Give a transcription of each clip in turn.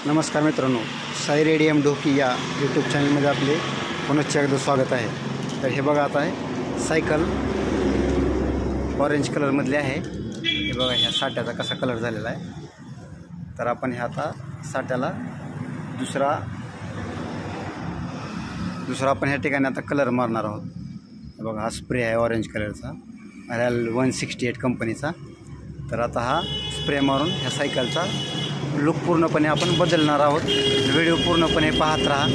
नमस्कार मित्रांनो, साई रेडियम ढोकी या यूट्यूब चॅनलमध्ये आपले पुनश्च एकदा स्वागत आहे। तर हे बघा, आता आहे सायकल ऑरेंज कलरमधली आहे। हे बघा, ह्या साट्याचा कसा कलर झालेला आहे। तर आपण हे आता साट्याला दुसरा आपण ह्या ठिकाणी आता कलर मारणार आहोत। हे बघा, हा स्प्रे आहे ऑरेंज कलरचा, RL 168 कंपनीचा। तर आता हा स्प्रे मारून ह्या सायकलचा लुक पूर्णपणे आपण बदलणार आहोत। व्हिडिओ पूर्णपणे पाहत राहा।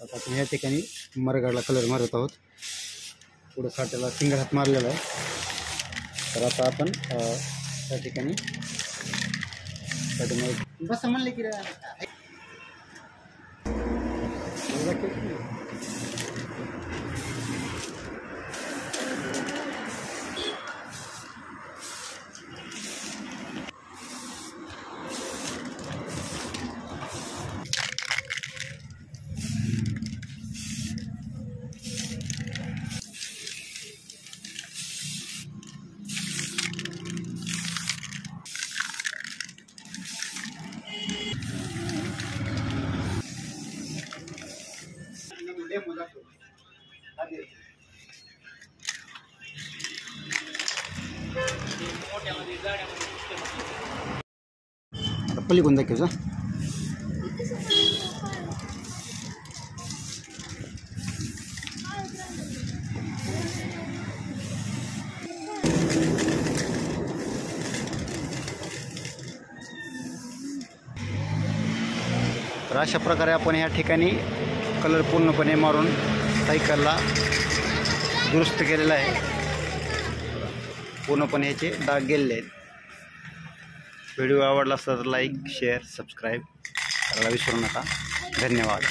आता आपण या ठिकाणी मरगाडला कलर मारत आहोत। पुढे साट्याला सिंगल हात मारलेला आहे। तर आता आपण त्या ठिकाणी बस म्हणले की पल्ली कोण दाखवचा। तर अशा प्रकारे आपण या ठिकाणी कलर पूर्णपणे मारून सायकलला दुरुस्त केलेला आहे। पूर्णपणे ह्याचे डाग गेलेले आहेत। व्हिडिओ आवडला असेल तर लाईक, शेअर, सबस्क्राईब करायला विसरू नका। धन्यवाद।